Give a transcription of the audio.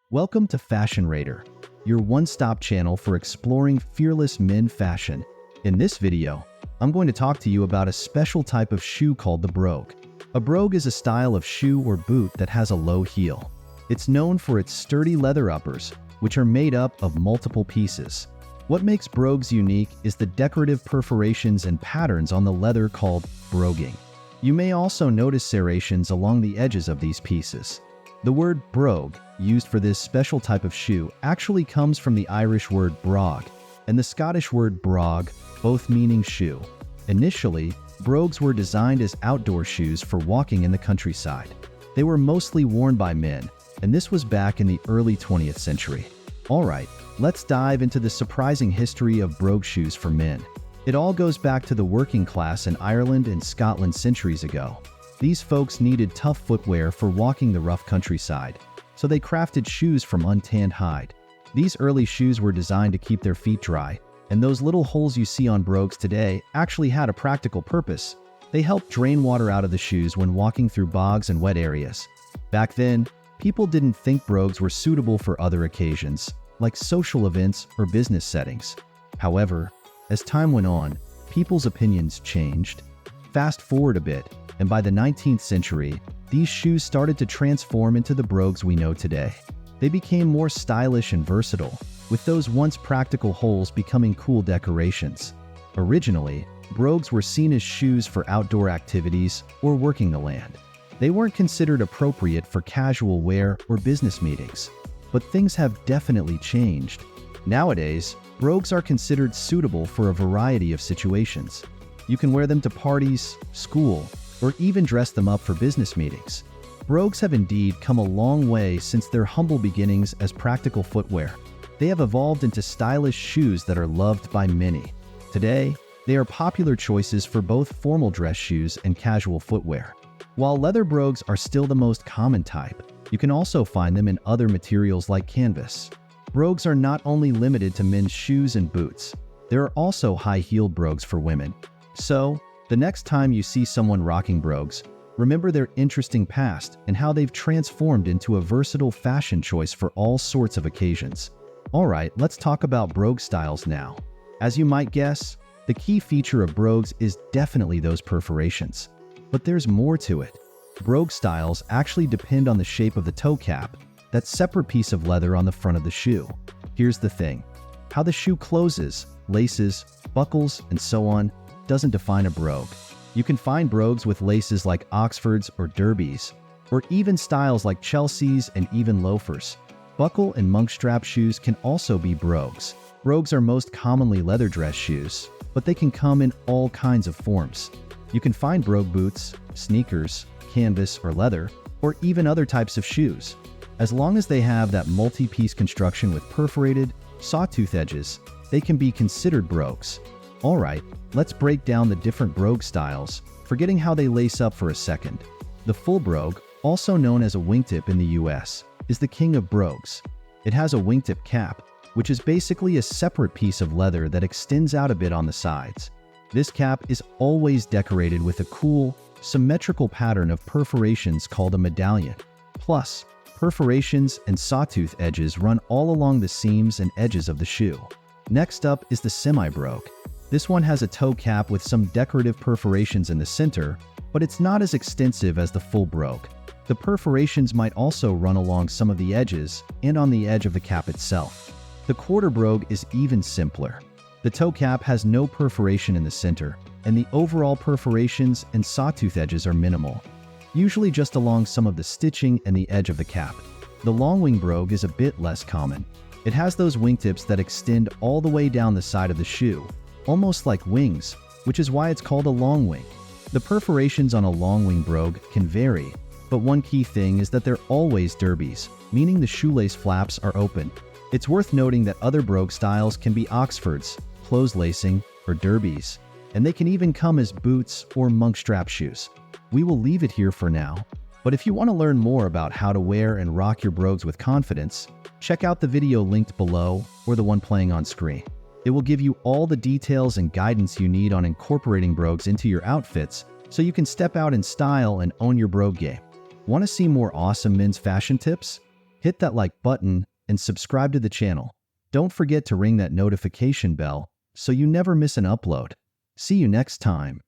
Welcome to Fashion Raider, your one-stop channel for exploring fearless men fashion. In this video, I'm going to talk to you about a special type of shoe called the Brogue. A Brogue is a style of shoe or boot that has a low heel. It's known for its sturdy leather uppers, which are made up of multiple pieces. What makes Brogues unique is the decorative perforations and patterns on the leather called broguing. You may also notice serrations along the edges of these pieces. The word brogue, used for this special type of shoe, actually comes from the Irish word brogue and the Scottish word brogue, both meaning shoe. Initially, brogues were designed as outdoor shoes for walking in the countryside. They were mostly worn by men, and this was back in the early 20th century. Alright, let's dive into the surprising history of brogue shoes for men. It all goes back to the working class in Ireland and Scotland centuries ago. These folks needed tough footwear for walking the rough countryside, so they crafted shoes from untanned hide. These early shoes were designed to keep their feet dry, and those little holes you see on brogues today actually had a practical purpose. They helped drain water out of the shoes when walking through bogs and wet areas. Back then, people didn't think brogues were suitable for other occasions, like social events or business settings. However, as time went on, people's opinions changed. Fast forward a bit, and by the 19th century, these shoes started to transform into the brogues we know today. They became more stylish and versatile, with those once practical holes becoming cool decorations. Originally, brogues were seen as shoes for outdoor activities or working the land. They weren't considered appropriate for casual wear or business meetings. But things have definitely changed. Nowadays, brogues are considered suitable for a variety of situations. You can wear them to parties, school, or even dress them up for business meetings. Brogues have indeed come a long way since their humble beginnings as practical footwear. They have evolved into stylish shoes that are loved by many. Today, they are popular choices for both formal dress shoes and casual footwear. While leather brogues are still the most common type, you can also find them in other materials like canvas. Brogues are not only limited to men's shoes and boots. There are also high-heeled brogues for women. So, the next time you see someone rocking brogues, remember their interesting past and how they've transformed into a versatile fashion choice for all sorts of occasions. Alright, let's talk about brogue styles now. As you might guess, the key feature of brogues is definitely those perforations. But there's more to it. Brogue styles actually depend on the shape of the toe cap, that separate piece of leather on the front of the shoe. Here's the thing. How the shoe closes, laces, buckles, and so on doesn't define a brogue. You can find brogues with laces like Oxfords or Derbies, or even styles like Chelseas and even loafers. Buckle and monk strap shoes can also be brogues. Brogues are most commonly leather dress shoes, but they can come in all kinds of forms. You can find brogue boots, sneakers, canvas or leather, or even other types of shoes. As long as they have that multi-piece construction with perforated, sawtooth edges, they can be considered brogues. Alright, let's break down the different brogue styles, forgetting how they lace up for a second. The full brogue, also known as a wingtip in the US, is the king of brogues. It has a wingtip cap, which is basically a separate piece of leather that extends out a bit on the sides. This cap is always decorated with a cool, symmetrical pattern of perforations called a medallion. Plus, perforations and sawtooth edges run all along the seams and edges of the shoe. Next up is the semi-brogue. This one has a toe cap with some decorative perforations in the center, but it's not as extensive as the full brogue. The perforations might also run along some of the edges and on the edge of the cap itself. The quarter brogue is even simpler. The toe cap has no perforation in the center, and the overall perforations and sawtooth edges are minimal, usually just along some of the stitching and the edge of the cap. The long wing brogue is a bit less common. It has those wingtips that extend all the way down the side of the shoe, almost like wings, which is why it's called a long wing. The perforations on a long wing brogue can vary, but one key thing is that they're always derbies, meaning the shoelace flaps are open. It's worth noting that other brogue styles can be Oxfords, closed lacing, or derbies, and they can even come as boots or monk strap shoes. We will leave it here for now, but if you want to learn more about how to wear and rock your brogues with confidence, check out the video linked below or the one playing on screen. It will give you all the details and guidance you need on incorporating brogues into your outfits so you can step out in style and own your brogue game. Want to see more awesome men's fashion tips? Hit that like button and subscribe to the channel. Don't forget to ring that notification bell so you never miss an upload. See you next time.